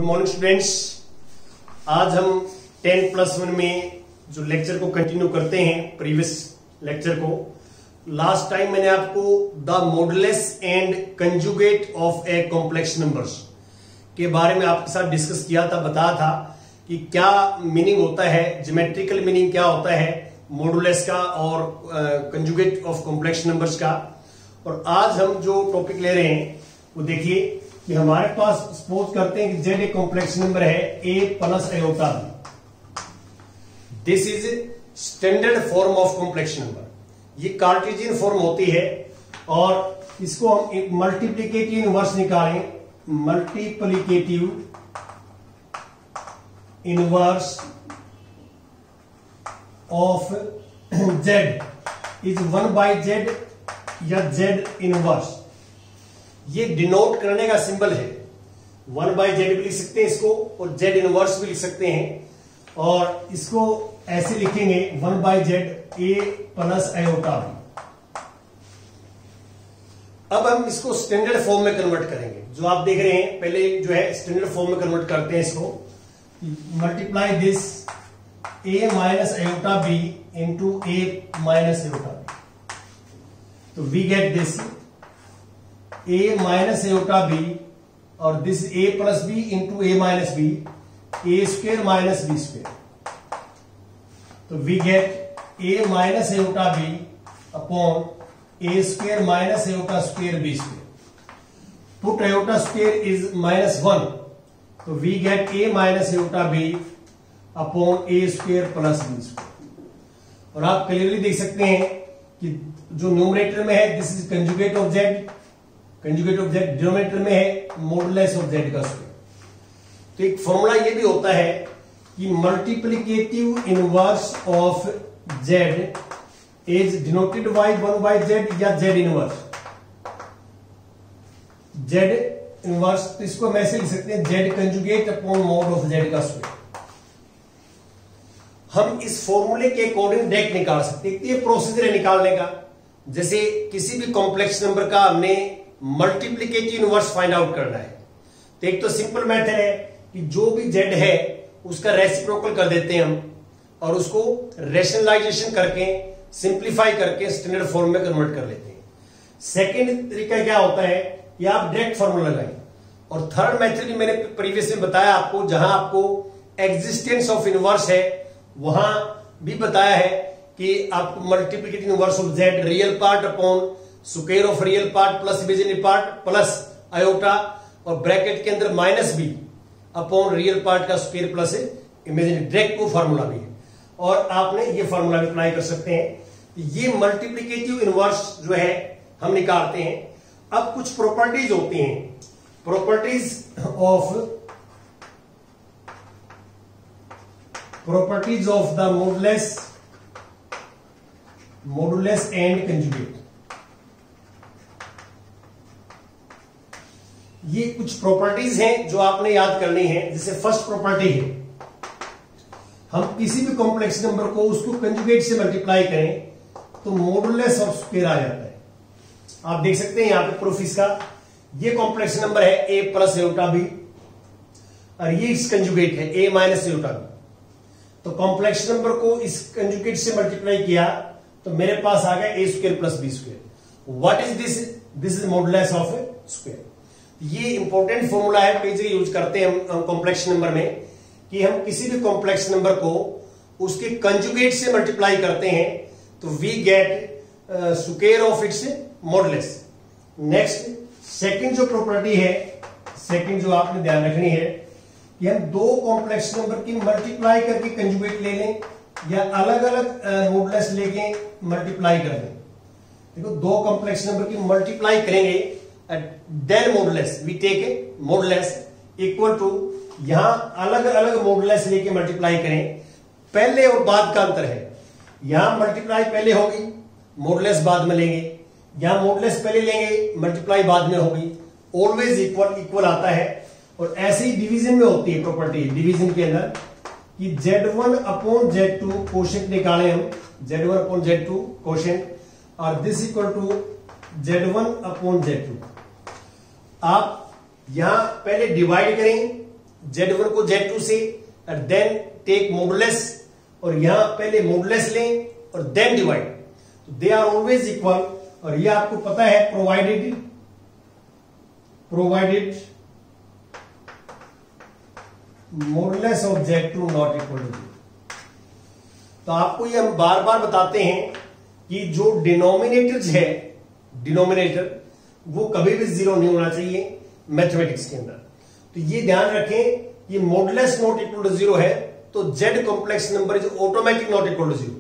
Morning students, आज हम 10+1 में जो लेक्चर को कंटिन्यू करते हैं प्रीवियस लेक्चर को। लास्ट टाइम मैंने आपको the modulus and conjugate of a complex numbers के बारे में आपके साथ डिस्कस किया था, बताया था कि क्या मीनिंग होता है, ज्योमेट्रिकल मीनिंग क्या होता है मॉडुलस का और कंजुगेट ऑफ कॉम्प्लेक्स नंबर्स का। और आज हम जो टॉपिक ले रहे हैं वो देखिए कि हमारे पास सपोज करते हैं कि जेड एक कॉम्प्लेक्स नंबर है a plus iota b. This is standard form of complex number. ये कार्टेशियन फॉर्म होती है और इसको हम मल्टीप्लिकेटिव इनवर्स निकालें। Multiplicative inverse of z is 1/z या जेड इनवर्स। ये डिनोट करने का सिंबल है। 1/z भी लिख सकते हैं इसको और z इनवर्स भी लिख सकते हैं। और इसको ऐसे लिखेंगे 1/z a plus iota B. अब हम इसको स्टैंडर्ड फॉर्म में कन्वर्ट करेंगे। जो आप देख रहे हैं पहले जो है स्टैंडर्ड फॉर्म में कन्वर्ट करते हैं इसको। Multiply this a minus iota B into a minus iota B, तो we get this a minus iota B और this a plus B into a minus B, a square minus B square. तो we get a minus iota B upon a square minus iota square B square. Put iota square is -1, तो we get a minus iota B upon a square plus B square. और आप clearly देख सकते हैं कि जो numerator में है this is conjugate of Z, conjugate of Z denominator में है मॉडुलस ऑफ जेड का स्क्वायर। तो एक फॉर्मूला ये भी होता है कि multiplicative inverse of z is denoted by 1/z या जेड इनवर्स। जेड इनवर्स, तो इसको हम ऐसे लिख सकते हैं Z conjugate upon mod of Z का स्क्वायर। हम इस फॉर्मूले के अकॉर्डिंग डायरेक्ट निकाल सकते हैं। ये प्रोसीजर है निकालने का। जैसे किसी भी कॉम्प्लेक्स नंबर का हमने मल्टीप्लिकेटिव इनवर्स फाइंड आउट करना है, तो एक तो सिंपल मेथड है कि जो भी z है उसका रेसिप्रोकल कर देते हैं हम और उसको रेशनलाइजेशन करके सिंप्लीफाई करके स्टैंडर्ड फॉर्म में कन्वर्ट कर लेते हैं। सेकेंड तरीका क्या होता है कि आप डायरेक्ट फॉर्मूला लगाएं। और थर्ड मेथड भी मैंने प्रीवियस में बताया आपको, जहां आपको एग्जिस्टेंस ऑफ इनवर्स है वहां भी बताया है कि आपको multiplicative inverse of Z real part upon square of real part plus imaginary part plus iota और ब्रैकेट के अंदर -b अपॉन रियल पार्ट का स्क्वायर प्लस इमेजिनरी। डायरेक्ट वो फार्मूला भी है और आपने ये फार्मूला भी अप्लाई कर सकते हैं। ये मल्टीप्लिकेटिव इनवर्स जो है हम निकालते हैं। अब कुछ प्रॉपर्टीज होती हैं, properties of the modulus and conjugate. ये कुछ प्रॉपर्टीज हैं जो आपने याद करनी है। जैसे फर्स्ट प्रॉपर्टी है, हम किसी भी कॉम्प्लेक्स नंबर को उसको कंजुगेट से मल्टीप्लाई करें तो मॉडुलस ऑफ स्क्वायर आ जाता है। आप देख सकते हैं यहां पे प्रूफ इसका। ये कॉम्प्लेक्स नंबर है a प्लस आयोटा बी और ये इस कंजुगेट है a माइनस आयोटा बी। तो कॉम्प्लेक्स नंबर को इस कंजुगेट से मल्टीप्लाई किया तो मेरे पास आ गया a square plus b square. What is this? This is modulus of square. ये इंपॉर्टेंट फॉर्मूला है, कई जगह यूज करते हैं हम कॉम्प्लेक्स नंबर में, कि हम किसी भी कॉम्प्लेक्स नंबर को उसके कंजुगेट से मल्टीप्लाई करते हैं तो we get square of its modulus. Next second जो प्रॉपर्टी है, सेकंड जो आपने ध्यान रखनी है कि हम दो कॉम्प्लेक्स नंबर की मल्टीप्लाई करके कंजुगेट ले लें या अलग अलग मॉडुलस लेके मल्टीप्लाई कर लें। देखो, दो कॉम्प्लेक्स नंबर की मल्टीप्लाई करेंगे then modulus we take modulus equal to, यहां अलग अलग मॉडुलस लेके मल्टीप्लाई करें। पहले और बाद का अंतर है, यहां मल्टीप्लाई पहले होगी मॉडुलस बाद में लेंगे, यहां मॉडुलस पहले लेंगे मल्टीप्लाई बाद में होगी। ऑलवेज इक्वल इक्वल आता है। और ऐसे ही डिवीजन में होती है प्रॉपर्टी, डिवीजन के अंदर कि z1 अपॉन z2 कोशेंट निकाले हम, z1 अपॉन z2 कोशेंट और this equal to z1 upon z2। आप यहां पहले डिवाइड करें Z1 को Z2 से और देन टेक मॉडुलस, और यहां पहले मॉडुलस लें और देन डिवाइड, तो दे आर ऑलवेज इक्वल। और ये आपको पता है provided modulus of Z2 not equal to 0। तो आपको ये हम बार बार बताते हैं कि जो डिनोमिनेटर है, डिनोमिनेटर वो कभी भी 0 नहीं होना चाहिए मैथमेटिक्स के अंदर। तो ये ध्यान रखें, ये मॉडुलस नॉट इक्वल टू 0 है तो Z complex number is automatic not equal to 0।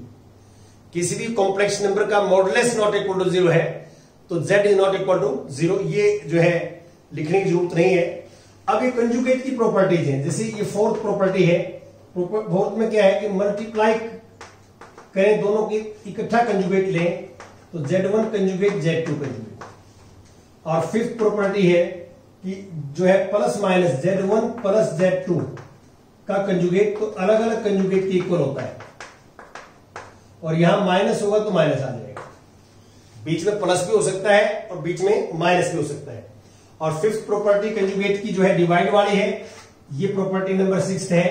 किसी भी कॉम्प्लेक्स नंबर का मॉडुलस नॉट इक्वल टू 0 है तो Z is not equal to 0। ये जो है लिखने की जरूरत नहीं है। अब ये कंजुगेट की प्रॉपर्टीज है, जैसे ये फोर्थ प्रॉपर्टी है। फोर्थ में क्या है कि मल्टीप्लाई करें, दोनों की इकट्ठा कंजुगेट लें तो Z1 कंजुगेट Z2 कंजुगेट। और फिफ्थ प्रॉपर्टी है कि जो है plus minus Z1 plus Z2 का कंजुगेट तो अलग अलग कंजुगेट के इक्वल होता है, और यहां माइनस होगा तो माइनस आ जाएगा। बीच में प्लस भी हो सकता है और बीच में माइनस भी हो सकता है। और फिफ्थ प्रॉपर्टी कंजुगेट की जो है डिवाइड वाली है, ये प्रॉपर्टी नंबर 6 है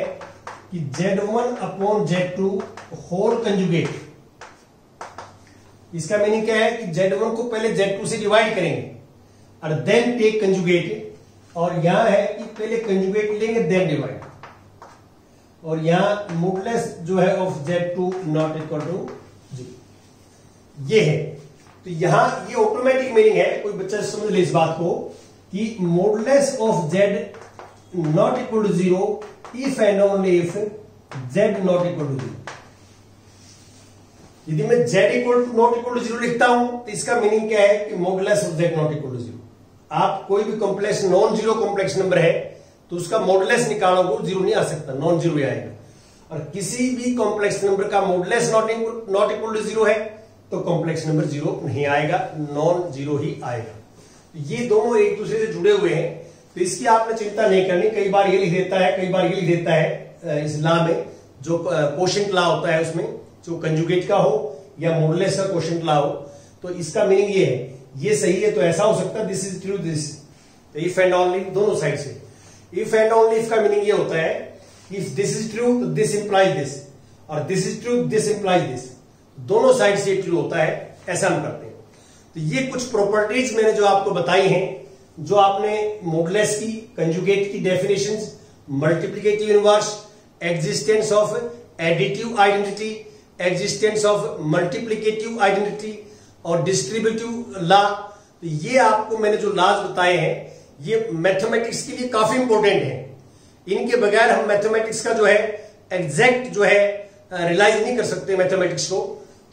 कि Z1 upon Z2 whole conjugate. इसका मीनिंग क्या है कि Z1 को पहले Z2 से डिवाइड करेंगे और देन टेक कंजुगेट, और यहां है कि पहले कंजुगेट लेंगे देन डिवाइड, और यहां मॉडुलस जो है of Z2 not equal to 0 ये है। तो यहां ये ऑटोमेटिक मीनिंग है, कोई बच्चा समझ ले इस बात को कि modulus of Z not equal to 0 if and only if Z not equal to 0। यदि मैं Z equal to not equal to 0 लिखता हूं तो इसका मीनिंग क्या है कि modulus of Z not equal to 0। आप कोई भी complex non zero complex number है तो उसका मॉडुलस निकालोगे 0 नहीं आ सकता, नॉन जीरो ही आएगा। और किसी भी कॉम्प्लेक्स नंबर का मॉडुलस नॉट इक्वल टू 0 है तो कॉम्प्लेक्स नंबर 0 नहीं आएगा, नॉन जीरो ही आएगा। ये दोनों एक दूसरे से जुड़े हुए हैं, तो इसकी आपने चिंता नहीं करनी। कई बार ये लिख देता है, कई बार ये लिख देता है इस लॉ में, जो कोशेंट लॉ होता है उसमें, जो कंजुगेट का हो या मॉडुलस का कोशेंट लॉ हो, तो इसका मीनिंग ये है, ये सही है तो ऐसा हो सकता है, this is true this, if and only दोनों साइड से। इफ एंड ओनली इफ का मीनिंग ये होता है इफ दिस इज ट्रू तो दिस इंप्लाइज दिस, और this is true this implies this, दोनों साइड से ट्रू होता है, ऐसा हम करते हैं। तो ये कुछ प्रॉपर्टीज मैंने जो आपको बताई हैं, जो आपने मॉडुलस की, कंजुगेट की definitions, multiplicative inverse, existence of additive identity, existence of multiplicative identity और डिस्ट्रीब्यूटिव लॉ, तो ये आपको मैंने जो लॉज बताए हैं ये मैथमेटिक्स के लिए काफी इंपॉर्टेंट है। इनके बगैर हम मैथमेटिक्स का जो है एग्जैक्ट जो है रियलाइज नहीं कर सकते मैथमेटिक्स को।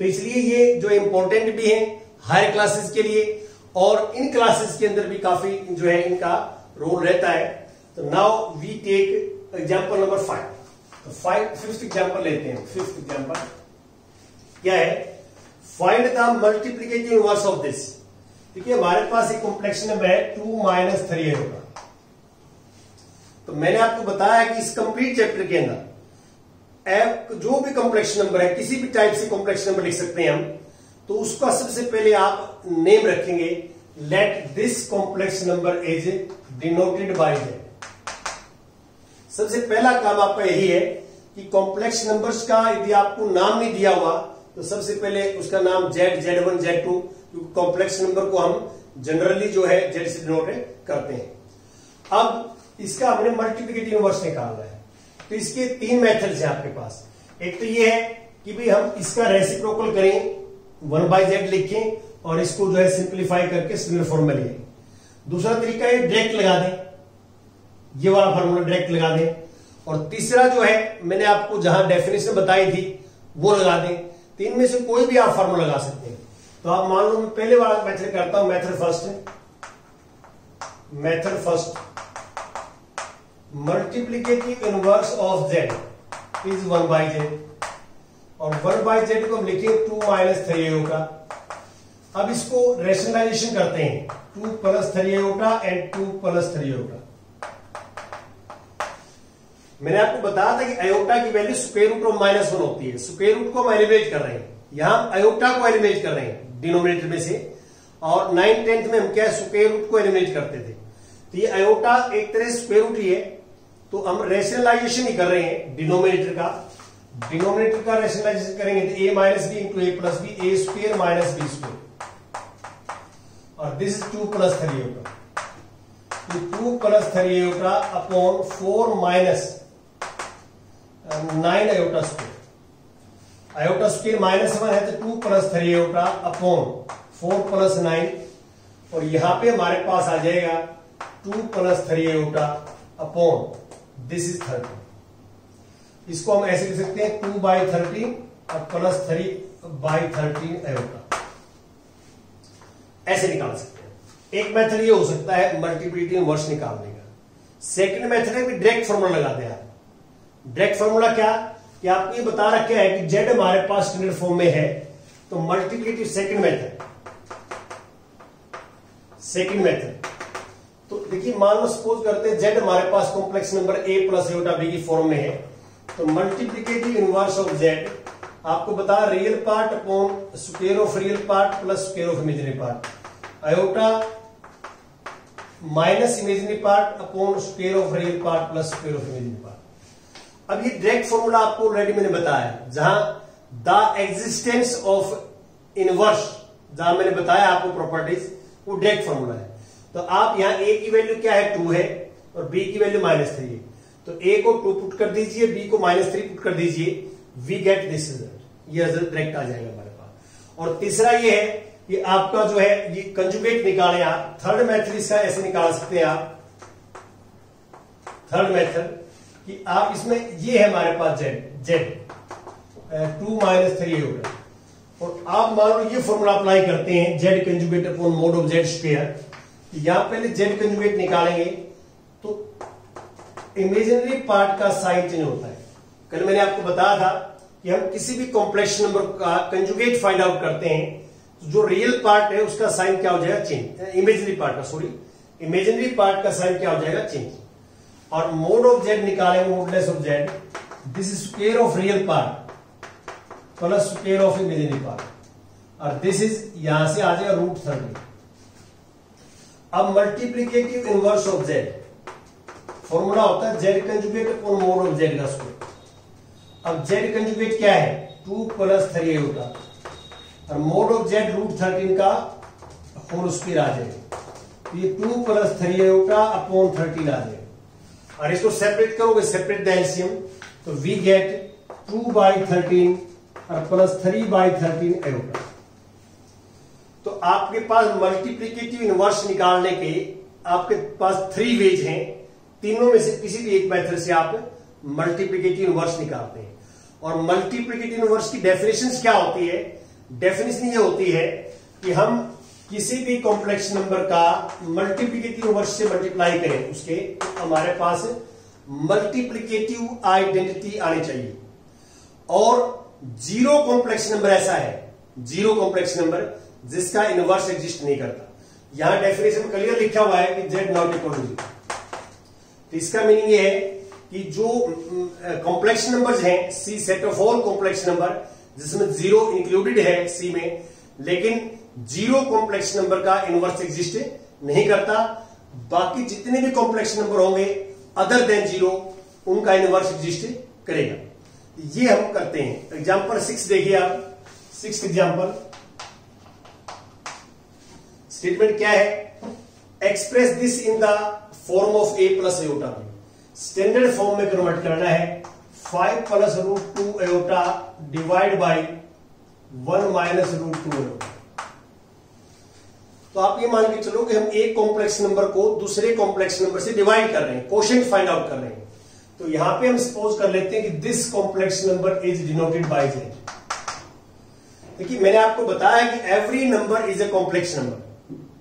तो इसलिए ये जो इंपॉर्टेंट भी है हायर क्लासेस के लिए, और इन क्लासेस के अंदर भी काफी जो है इनका रोल रहता है। तो now we take example number 5। तो फिफ्थ एग्जांपल लेते हैं। फिफ्थ एग्जांपल क्या है? Find the multiplicative inverse of this. देखिए हमारे पास एक कॉम्प्लेक्स नंबर है 2 - 3 होगा। तो मैंने आपको बताया कि इस कंप्लीट चैप्टर के अंदर जो भी कॉम्प्लेक्स नंबर है, किसी भी टाइप से कॉम्प्लेक्स नंबर लिख सकते हैं हम, तो उसका सबसे पहले आप नेम रखेंगे, let this complex number is denoted by Z। सबसे पहला काम आपका यही है कि कॉम्प्लेक्स नंबर्स का यदि आपको नाम नहीं दिया हुआ तो सबसे पहले उसका नाम Z, Z1, Z2, क्योंकि कॉम्प्लेक्स नंबर को हम जनरली जो है Z से डिनोट करते हैं। अब इसका हमने मल्टीप्लिकेटिव इनवर्स निकालना है, तो इसके 3 मेथड्स हैं आपके पास। एक तो ये है कि भाई हम इसका रेसिप्रोकल करें, 1/Z लिखें और इसको जो है सिंप्लीफाई करके सिमिलर फॉर्म में लिखें। दूसरा तरीका है डायरेक्ट लगा दें, ये वाला फॉर्मूला डायरेक्ट लगा दें। और तीसरा जो है मैंने आपको जहां डेफिनेशन बताई थी वो लगा दें। तो इनमें से कोई भी आप फॉर्मूला लगा सकते हैं। तो आप मान लो मैं पहले वाला मेथड करता हूं, method first multiplicative inverse of Z is 1/Z, और 1/Z को हम लिखें 2 - 3 होगा। अब इसको रेशनलाइजेशन करते हैं, 2 + 3 होगा एंड 2 + 3 होगा। मैंने आपको बताया था कि अयोटा की वैल्यू स्क्वायर रूट ऑफ -1 होती है। स्क्वायर रूट को हम एलिमिनेट कर रहे हैं, यहां अयोटा को एलिमिनेट कर रहे हैं डिनोमिनेटर में से, और 9th 10th में हम क्या स्क्वायर रूट को एलिमिनेट करते थे। तो ये अयोटा एक तरह से स्क्वायर रूट ही है, तो हम रेशनलाइजेशन ही कर रहे हैं डिनोमिनेटर का रेशनलाइजेशन करेंगे तो a minus b into a plus b, a square minus B square, और दिस इज 2 प्लस 3 आयोटा, तो 2 plus 3 iota upon 4 minus 9 iota square, iota square minus 1 है तो 2 प्लस 3 आयोटा अपॉन 4 प्लस 9, और यहां पे हमारे पास आ जाएगा 2 plus 3 iota upon this is 30। इसको हम ऐसे लिख सकते हैं 2/13 और प्लस 3/13 आयोटा, ऐसे निकाल सकते हैं। एक मेथड ये हो सकता है मल्टीप्लिकेटिव इनवर्स निकालने का। सेकंड मेथड है कि डायरेक्ट फार्मूला लगाते हैं। डायरेक्ट फार्मूला क्या कि आपको ये बता रखा है कि जेड हमारे पास स्टैंडर्ड फॉर्म में है, तो मल्टीप्लिकेटिव सेकंड मेथड तो देखिए, मान लो सपोज करते हैं जेड हमारे पास complex number a plus iota b की फॉर्म में है, तो मल्टीप्लिकेटिव इनवर्स ऑफ जेड आपको बता real part upon square of real part plus square of imaginary part, iota minus imaginary part upon square of real part plus square of imaginary part. अब ये direct formula आपको already मैंने बताया, जहां the existence of inverse, जहां मैंने बताया आपको प्रॉपर्टीज, वो डायरेक्ट फॉर्मूला है। तो आप यहां a की वैल्यू क्या है 2 है और b की वैल्यू -3 है, तो a को 2 पुट कर दीजिए, b को -3 पुट कर दीजिए, वी गेट दिस रिजल्ट, ये रिजल्ट डायरेक्ट आ जाएगा हमारे पास। और तीसरा ये है कि आपका जो है ये कंजुगेट निकालें आप, थर्ड मेथड इसका ऐसे निकाल सकते हैं आप, थर्ड मेथड कि आप इसमें ये है हमारे पास z 2 - 3 होगा, और आप मान लो ये फॉर्मूला अप्लाई करते हैं z conjugate upon mode of z square, यहां पहले z कंजुगेट निकालेंगे तो इमेजिनरी पार्ट का साइन चेंज होता है। कल मैंने आपको बताया था कि हम किसी भी कॉम्प्लेक्स नंबर का कंजुगेट फाइंड आउट करते हैं तो जो रियल पार्ट है उसका साइन क्या हो जाएगा, चेंज, इमेजिनरी पार्ट का साइन क्या हो जाएगा, चेंज। और मोड ऑफ z निकालेंगे, modeless of z, this is square of real part plus square of imaginary part, और दिस इज यहां से आ जाएगा √30। अब multiplicative inverse of z formula होता है z conjugate upon mode of z का स्क्वायर। अब z कंजुगेट क्या है 2 + 3 आयोटा, और मोड ऑफ z √13 का होल स्क्वायर आ जाएगा, ये 2 + 3 आयोटा अपॉन 13 आ जाएगा। और इसको सेपरेट करोगे, सेपरेट द एलसीएम, तो वी गेट 2/13 और प्लस 3/13 आयोटा। तो आपके पास मल्टीप्लिकेटिव इनवर्स निकालने के आपके पास 3 वेज हैं, तीनों में से किसी भी एक मेथड से आप मल्टीप्लिकेटिव इनवर्स निकालते हैं। और मल्टीप्लिकेटिव इनवर्स की डेफिनेशन क्या होती है, डेफिनेशन ये होती है कि हम किसी भी कॉम्प्लेक्स नंबर का मल्टीप्लिकेटिव इनवर्स से मल्टीप्लाई करें, उसके हमारे पास मल्टीप्लिकेटिव आइडेंटिटी आनी चाहिए। और जीरो कॉम्प्लेक्स नंबर ऐसा है, जीरो कॉम्प्लेक्स नंबर जिसका इनवर्स एग्जिस्ट नहीं करता। यहां डेफिनेशन क्लियर लिखा हुआ है कि z नॉट इक्वल टू 0। तो इसका मीनिंग ये है कि जो कॉम्प्लेक्स नंबर्स हैं, C set of all complex number, जिसमें 0 इंक्लूडेड है सी में, लेकिन जीरो कॉम्प्लेक्स नंबर का इनवर्स एग्जिस्ट नहीं करता। बाकी जितने भी कॉम्प्लेक्स नंबर होंगे अदर देन 0, उनका इनवर्स एग्जिस्ट करेगा। ये हम करते हैं। एग्जांपल 6 देखिए आप, 6th एग्जांपल, स्टेटमेंट क्या है, express this in the form of a + iota b। Standard form में कन्वर्ट करना है, 5 + √2 आयोटा डिवाइड बाई 1 - √2 आयोटा। तो आप ये मान के चलो कि हम एक कॉम्प्लेक्स नंबर को दूसरे कॉम्प्लेक्स नंबर से डिवाइड कर रहे हैं, कोशेंट फाइंड आउट कर रहे हैं। तो यहां पे हम सपोज कर लेते हैं कि this complex number is denoted by z। देखिए, मैंने आपको बताया कि every number is a complex number.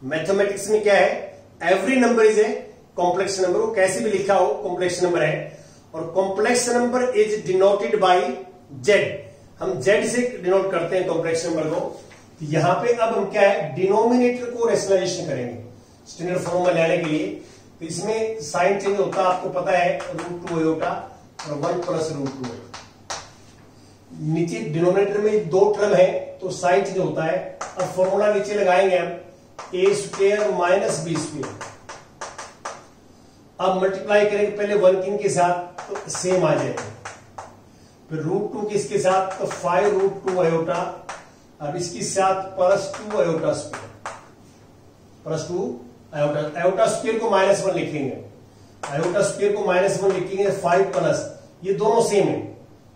Mathematics में क्या है, every number is a complex number, वो कैसे भी लिखा हो कॉम्प्लेक्स नंबर है। और complex number is denoted by z, हम z से डिनोट करते हैं कॉम्प्लेक्स नंबर को। यहां पे अब हम क्या है, डिनोमिनेटर को रेशनलाइजेशन करेंगे स्टैंडर्ड फॉर्म में लाने के लिए। तो इसमें साइन चेंज होता है, आपको पता है, √2 आयोटा और 1 + √2 आयोटा। नीचे डिनोमिनेटर में 2 टर्म है तो साइन चेंज होता है। अब फॉर्मूला नीचे लगाएंगे हम, a² - b²। अब मल्टीप्लाई करेंगे पहले 1 किन के साथ तो सेम आ जाएगा, फिर √2 किसके साथ तो 5√2 आयोटा, अब इसके साथ +2 iota square, +2 iota, iota square को -1 लिखेंगे, आयोटा स्क्वायर को -1 लिखेंगे, 5 प्लस ये दोनों सेम है,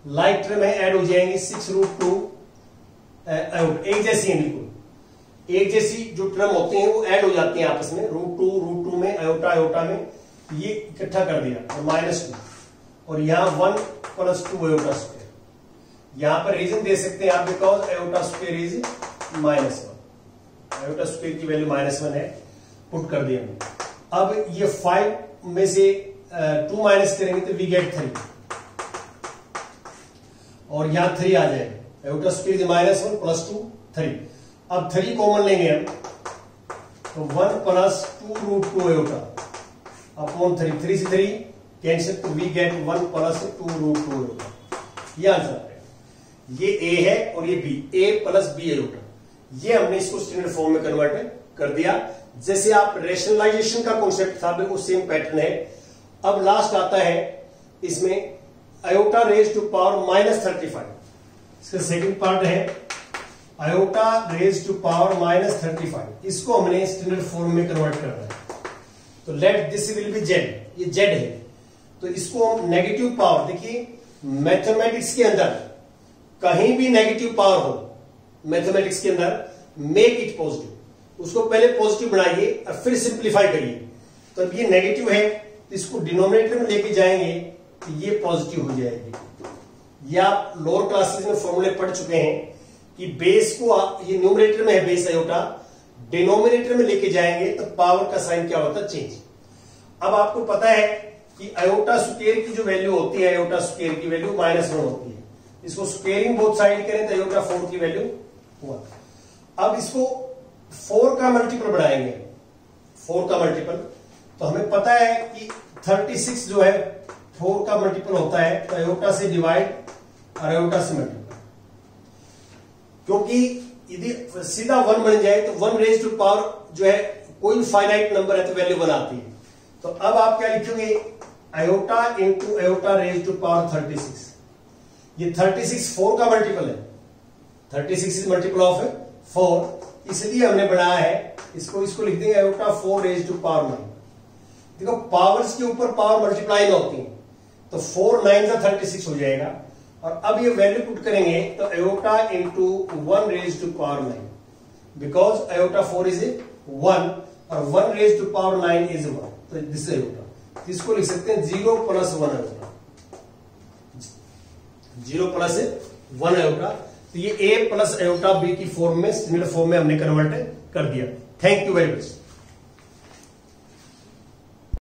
लाइक टर्म है ऐड हो जाएंगे, 6√2 आयोटा, एक जैसी है बिल्कुल, एक जैसी जो टर्म होती हैं वो ऐड हो जाती हैं आपस में, √2 में आयोटा आयोटा में, ये इकट्ठा कर दिया तो -2, और यहां 1 + 2 आयोटा स्क्वायर, यहां पर रीजन दे सकते हैं आप because iota square is -1, iota square की वैल्यू -1 है, पुट कर दिया हमने। अब ये 5 में से 2 माइनस करेंगे तो वी गेट 3, और यहां 3 आ जाएगा, आयोटा स्क्वायर -1 + 2 3, अब 3 कॉमन लेंगे हम तो 1 + 2√2 आयोटा अपॉन 3, 3 से 3 कैंसिल तो वी गेट 1 + 2√2 आयोटा, ये आंसर है। ये ए है और ये बी, ए + बी आयोटा, ये हमने इसको स्टैंडर्ड फॉर्म में कन्वर्ट कर दिया। जैसे आप रेशनलाइजेशन का कॉन्सेप्ट था बिल्कुल सेम पैटर्न है। अब लास्ट आता है इसमें आयोटा रेज टू पावर -35, इसका सेकंड पार्ट है आयोटा रेज टू पावर -35, इसको हमने स्टैंडर्ड फॉर्म में कन्वर्ट करना है। तो let this will be Z, ये जेड है, तो इसको हम नेगेटिव पावर, देखिए मैथमेटिक्स के अंदर कहीं भी नेगेटिव पावर हो, मैथमेटिक्स के अंदर मेक इट पॉजिटिव, उसको पहले पॉजिटिव बनाइए और फिर सिंप्लीफाई करिए। तो अब ये नेगेटिव है तो इसको डिनोमिनेटर में लेके जाएंगे तो ये पॉजिटिव हो जाएगी। ये आप लोअर क्लासेस में फॉर्मूले पढ़ चुके हैं कि बेस को ये न्यूमरेटर में है बेस आयोटा, डिनोमिनेटर में लेके जाएंगे तो पावर का साइन क्या होता है चेंज। अब आपको पता है कि आयोटा स्क्वायर की जो वैल्यू होती है, आयोटा स्क्वायर की वैल्यू -1 होती है, इसको स्क्वेयरिंग बोथ साइड करें तो आयोटा 4 की वैल्यू 1। अब इसको 4 का मल्टीपल बढ़ाएंगे, 4 का मल्टीपल, तो हमें पता है कि 36 जो है 4 का मल्टीपल होता है, तो आयोटा से डिवाइड और आयोटा से मल्टीपल, क्योंकि यदि सीधा 1 बन जाए तो 1 रेज टू पावर जो है कोई फाइनाइट नंबर है तो वैल्यू 1 आती है। तो अब आप क्या लिखोगे, iota into iota raise to power 36, ये 36 4 का मल्टीपल है, 36 इज मल्टीपल ऑफ 4, इसलिए हमने बनाया है इसको लिख देंगे आयोटा 4 रेज टू पावर 9। देखो पावर्स के ऊपर पावर मल्टीप्लाई में होती है, तो 4 9 का 36 हो जाएगा, और अब ये वैल्यू पुट करेंगे तो iota into 1 raise to power 9, because iota 4 is 1 और 1 रेज टू पावर 9 इज 1, तो दिस इज आयोटा, इसको लिख सकते हैं 0 + 1 आयोटा, 0 + 1 आयोटा। तो ये a + आयोटा b की फॉर्म में स्टैंडर्ड फॉर्म में हमने कन्वर्ट कर दिया। Thank you very much.